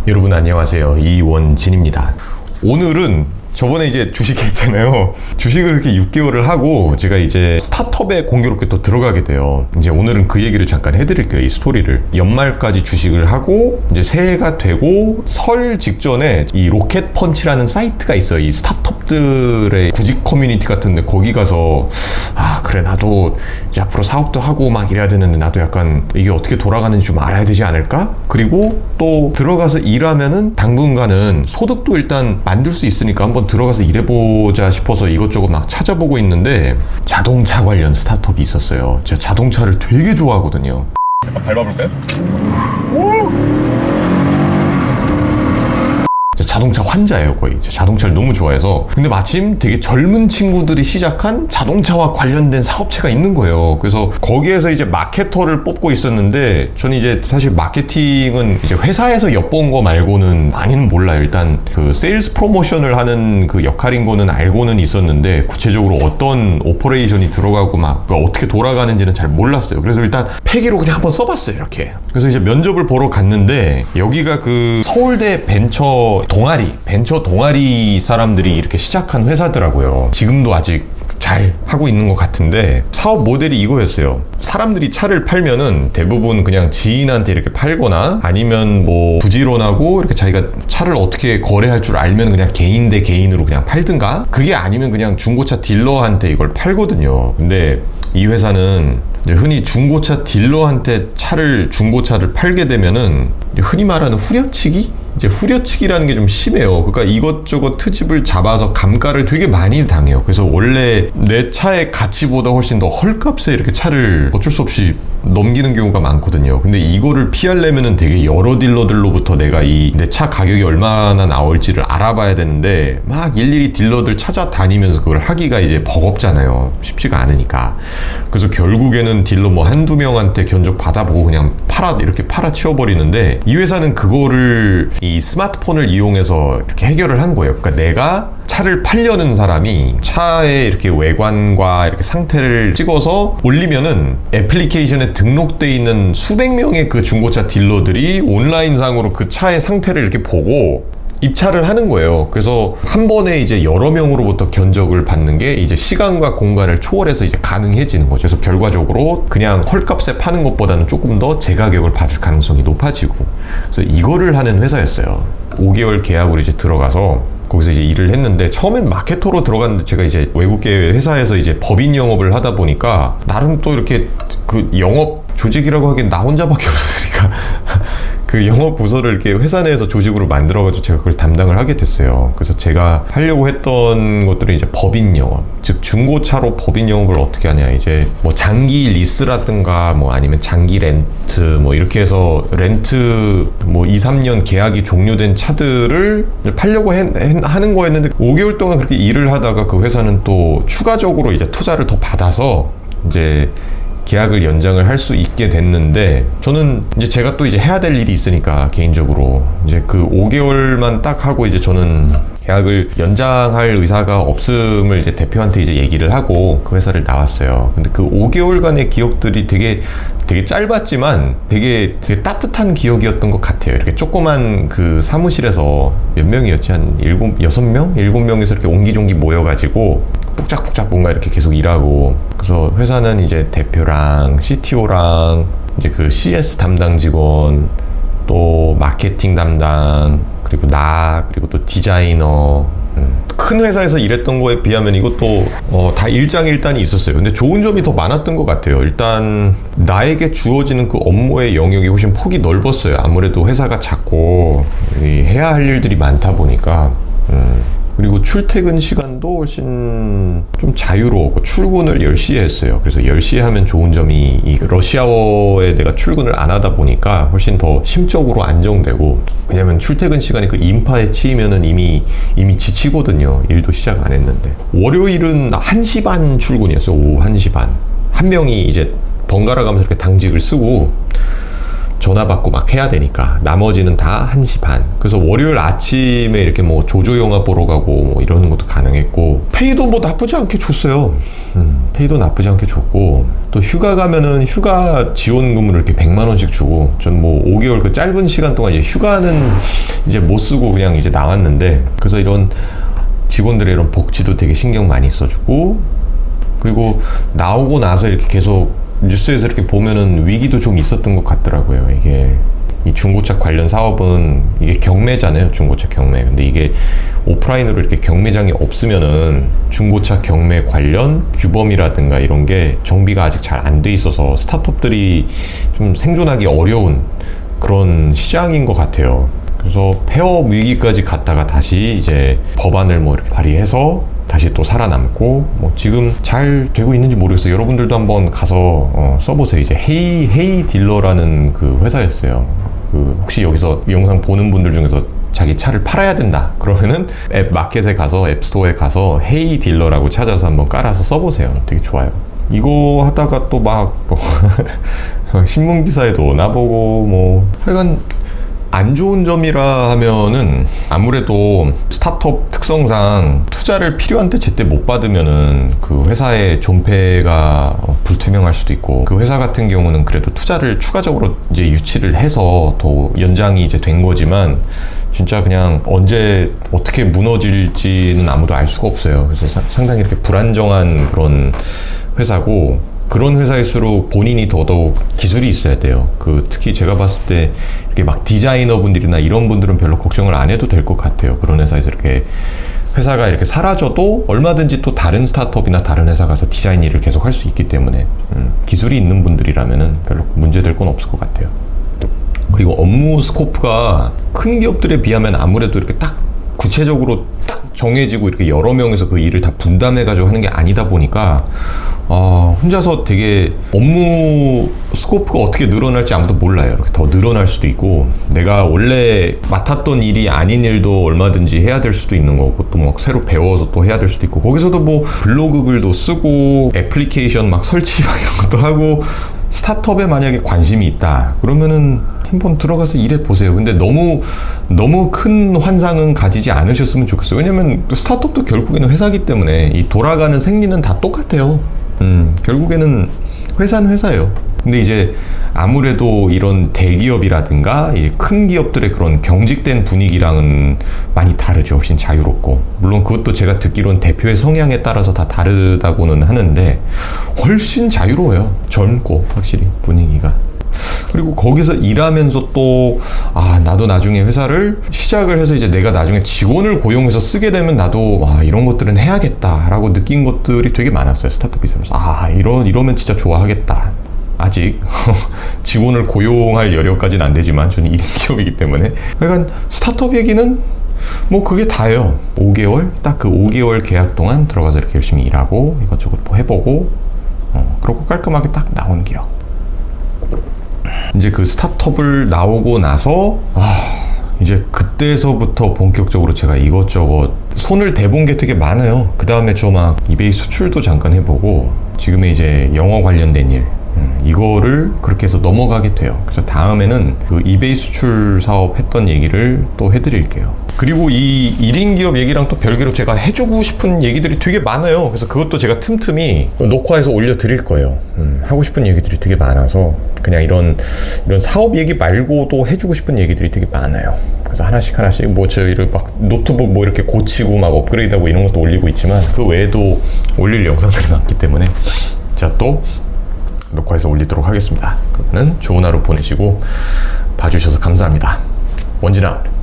여러분 안녕하세요. 이원진입니다. 오늘은 저번에 이제 주식 했잖아요. 주식을 이렇게 6개월을 하고 제가 이제 스타트업에 공교롭게 또 들어가게 돼요. 이제 오늘은 그 얘기를 잠깐 해드릴게요. 이 스토리를. 연말까지 주식을 하고 이제 새해가 되고 설 직전에 이 로켓펀치라는 사이트가 있어요. 이 스타트업들의 구직 커뮤니티 같은데 거기 가서 그래 나도 이제 앞으로 사업도 하고 막 이래야 되는데 나도 약간 이게 어떻게 돌아가는지 좀 알아야 되지 않을까? 그리고 또 들어가서 일하면은 당분간은 소득도 일단 만들 수 있으니까 한번 들어가서 일해보자 싶어서 이것저것 막 찾아보고 있는데 자동차 관련 스타트업이 있었어요. 제가 자동차를 되게 좋아하거든요. 잠깐 밟아볼까요? 자동차 환자예요 거의. 자동차를 너무 좋아해서. 근데 마침 되게 젊은 친구들이 시작한 자동차와 관련된 사업체가 있는 거예요. 그래서 거기에서 이제 마케터를 뽑고 있었는데 저는 이제 사실 마케팅은 이제 회사에서 엿본 거 말고는 많이는 몰라요. 일단 그 세일즈 프로모션을 하는 그 역할인 거는 알고는 있었는데 구체적으로 어떤 오퍼레이션이 들어가고 막 어떻게 돌아가는지는 잘 몰랐어요. 그래서 일단 패기로 그냥 한번 써봤어요 이렇게. 그래서 이제 면접을 보러 갔는데 여기가 그 서울대 벤처 동아리 사람들이 이렇게 시작한 회사더라고요. 지금도 아직 잘 하고 있는 것 같은데 사업 모델이 이거였어요. 사람들이 차를 팔면은 대부분 그냥 지인한테 이렇게 팔거나 아니면 뭐 부지런하고 이렇게 자기가 차를 어떻게 거래할 줄 알면 그냥 개인 대 개인으로 그냥 팔든가 그게 아니면 그냥 중고차 딜러한테 이걸 팔거든요. 근데 이 회사는 이제 흔히 중고차 딜러한테 중고차를 팔게 되면은 흔히 말하는 후려치기? 이제 후려치기라는 게 좀 심해요. 그러니까 이것저것 트집을 잡아서 감가를 되게 많이 당해요. 그래서 원래 내 차의 가치보다 훨씬 더 헐값에 이렇게 차를 어쩔 수 없이 넘기는 경우가 많거든요. 근데 이거를 피하려면은 되게 여러 딜러들로부터 내가 내 차 가격이 얼마나 나올지를 알아봐야 되는데 막 일일이 딜러들 찾아다니면서 그걸 하기가 이제 버겁잖아요. 쉽지가 않으니까. 그래서 결국에는 딜러 뭐 한두 명한테 견적 받아보고 그냥 이렇게 팔아치워버리는데 이 회사는 그거를 이 스마트폰을 이용해서 이렇게 해결을 한 거예요. 그러니까 내가 차를 팔려는 사람이 차의 이렇게 외관과 이렇게 상태를 찍어서 올리면은 애플리케이션에 등록돼 있는 수백 명의 그 중고차 딜러들이 온라인상으로 그 차의 상태를 이렇게 보고 입찰을 하는 거예요. 그래서 한 번에 이제 여러 명으로부터 견적을 받는 게 이제 시간과 공간을 초월해서 이제 가능해지는 거죠. 그래서 결과적으로 그냥 헐값에 파는 것보다는 조금 더 제가격을 받을 가능성이 높아지고. 그래서 이거를 하는 회사였어요. 5개월 계약으로 이제 들어가서 거기서 이제 일을 했는데 처음엔 마케터로 들어갔는데 제가 이제 외국계 회사에서 이제 법인 영업을 하다 보니까 나름 또 이렇게 그 영업 조직이라고 하기엔 나 혼자밖에 없으니까 그 영업 부서를 이렇게 회사 내에서 조직으로 만들어가지고 제가 그걸 담당을 하게 됐어요. 그래서 제가 하려고 했던 것들은 이제 법인 영업, 즉 중고차로 법인 영업을 어떻게 하냐, 이제 뭐 장기 리스라든가 뭐 아니면 장기 렌트 뭐 이렇게 해서 렌트 뭐 2, 3년 계약이 종료된 차들을 팔려고 하는 거였는데 5개월 동안 그렇게 일을 하다가 그 회사는 또 추가적으로 이제 투자를 더 받아서 이제 계약을 연장을 할 수 있게 됐는데 저는 이제 제가 또 이제 해야 될 일이 있으니까 개인적으로 이제 그 5개월만 딱 하고 이제 저는 계약을 연장할 의사가 없음을 이제 대표한테 이제 얘기를 하고 그 회사를 나왔어요. 근데 그 5개월간의 기억들이 되게 짧았지만 되게 따뜻한 기억이었던 것 같아요. 이렇게 조그만 그 사무실에서 몇 명이었지? 한 6명? 7명에서 이렇게 옹기종기 모여가지고 복작복작 뭔가 이렇게 계속 일하고. 그래서 회사는 이제 대표랑 CTO랑 이제 그 CS 담당 직원 또 마케팅 담당 그리고 그리고 또 디자이너 큰 회사에서 일했던 거에 비하면 이것도 다 일장일단이 있었어요. 근데 좋은 점이 더 많았던 것 같아요. 일단 나에게 주어지는 그 업무의 영역이 훨씬 폭이 넓었어요. 아무래도 회사가 작고 해야 할 일들이 많다 보니까 그리고 출퇴근 시간도 훨씬 좀 자유로웠고 출근을 10시에 했어요. 그래서 10시에 하면 좋은 점이 이 러시아워에 내가 출근을 안 하다 보니까 훨씬 더 심적으로 안정되고, 왜냐면 출퇴근 시간이 그 인파에 치이면은 이미 지치거든요. 일도 시작 안 했는데. 월요일은 1시 반 출근이었어요. 오후 1시 반. 한 명이 이제 번갈아 가면서 이렇게 당직을 쓰고 전화 받고 막 해야 되니까 나머지는 다 1시 반. 그래서 월요일 아침에 이렇게 뭐 조조 영화 보러 가고 뭐 이러는 것도 가능했고, 페이도 뭐 나쁘지 않게 줬어요. 페이도 나쁘지 않게 줬고, 또 휴가 가면은 휴가 지원금을 이렇게 100만 원씩 주고, 전 뭐 5개월 그 짧은 시간 동안 이제 휴가는 이제 못 쓰고 그냥 이제 나왔는데, 그래서 이런 직원들의 이런 복지도 되게 신경 많이 써주고, 그리고 나오고 나서 이렇게 계속 뉴스에서 이렇게 보면은 위기도 좀 있었던 것 같더라고요. 이게 이 중고차 관련 사업은 이게 경매잖아요. 중고차 경매. 근데 이게 오프라인으로 이렇게 경매장이 없으면은 중고차 경매 관련 규범이라든가 이런 게 정비가 아직 잘 안 돼 있어서 스타트업들이 좀 생존하기 어려운 그런 시장인 것 같아요. 그래서 폐업 위기까지 갔다가 다시 이제 법안을 뭐 이렇게 발의해서 다시 또 살아남고, 뭐 지금 잘 되고 있는지 모르겠어요. 여러분들도 한번 가서 써보세요. 이제 헤이 딜러라는 그 회사였어요. 그 혹시 여기서 이 영상 보는 분들 중에서 자기 차를 팔아야 된다 그러면은 앱 마켓에 가서 앱스토어에 가서 헤이 딜러라고 찾아서 한번 깔아서 써보세요. 되게 좋아요. 이거 하다가 또 막 뭐 신문 기사에도 나보고 뭐 하여간 안 좋은 점이라 하면은 아무래도 스타트업 특성상 투자를 필요한데 제때 못 받으면은 그 회사의 존폐가 불투명할 수도 있고, 그 회사 같은 경우는 그래도 투자를 추가적으로 이제 유치를 해서 더 연장이 이제 된 거지만, 진짜 그냥 언제 어떻게 무너질지는 아무도 알 수가 없어요. 그래서 상당히 이렇게 불안정한 그런 회사고, 그런 회사일수록 본인이 더더욱 기술이 있어야 돼요. 그 특히 제가 봤을 때 이렇게 막 디자이너 분들이나 이런 분들은 별로 걱정을 안 해도 될 것 같아요. 그런 회사에서 이렇게 회사가 이렇게 사라져도 얼마든지 또 다른 스타트업이나 다른 회사 가서 디자인 일을 계속 할 수 있기 때문에 기술이 있는 분들이라면은 별로 문제될 건 없을 것 같아요. 그리고 업무 스코프가 큰 기업들에 비하면 아무래도 이렇게 딱 구체적으로 딱 정해지고 이렇게 여러 명에서 그 일을 다 분담해가지고 하는 게 아니다 보니까 혼자서 되게 업무 스코프가 어떻게 늘어날지 아무도 몰라요. 이렇게 더 늘어날 수도 있고, 내가 원래 맡았던 일이 아닌 일도 얼마든지 해야 될 수도 있는 거고, 또 막 새로 배워서 또 해야 될 수도 있고, 거기서도 뭐 블로그 글도 쓰고 애플리케이션 막 설치 막 이런 것도 하고, 스타트업에 만약에 관심이 있다 그러면은 한번 들어가서 일해 보세요. 근데 너무 큰 환상은 가지지 않으셨으면 좋겠어요. 왜냐면 스타트업도 결국에는 회사기 때문에 이 돌아가는 생리는 다 똑같아요. 결국에는 회사는 회사예요. 근데 이제 아무래도 이런 대기업이라든가 이제 큰 기업들의 그런 경직된 분위기랑은 많이 다르죠. 훨씬 자유롭고, 물론 그것도 제가 듣기로는 대표의 성향에 따라서 다 다르다고는 하는데 훨씬 자유로워요. 젊고 확실히 분위기가. 그리고 거기서 일하면서 또 나도 나중에 회사를 시작을 해서 이제 내가 나중에 직원을 고용해서 쓰게 되면 나도 이런 것들은 해야겠다라고 느낀 것들이 되게 많았어요. 스타트업 있으면서 이러면 진짜 좋아하겠다. 아직 직원을 고용할 여력까지는 안 되지만 저는 1인 기업이기 때문에, 그러니까 스타트업 얘기는 뭐 그게 다예요. 5개월 딱 그 5개월 계약 동안 들어가서 이렇게 열심히 일하고 이것저것 뭐 해보고 그러고 깔끔하게 딱 나오는 기업. 이제 그 스타트업을 나오고 나서 이제 그때서부터 본격적으로 제가 이것저것 손을 대본 게 되게 많아요. 그 다음에 저 막 이베이 수출도 잠깐 해보고, 지금의 이제 영어 관련된 일 이거를 그렇게 해서 넘어가게 돼요. 그래서 다음에는 그 이베이 수출 사업 했던 얘기를 또 해드릴게요. 그리고 이 1인 기업 얘기랑 또 별개로 제가 해주고 싶은 얘기들이 되게 많아요. 그래서 그것도 제가 틈틈이 녹화해서 올려드릴 거예요. 하고 싶은 얘기들이 되게 많아서 그냥 이런 사업 얘기 말고도 해주고 싶은 얘기들이 되게 많아요. 그래서 하나씩 뭐 저희를 막 노트북 뭐 이렇게 고치고 막 업그레이드하고 이런 것도 올리고 있지만, 그 외에도 올릴 영상들이 많기 때문에 제가 또 녹화해서 올리도록 하겠습니다. 그러면 좋은 하루 보내시고 봐주셔서 감사합니다. 원진 아웃.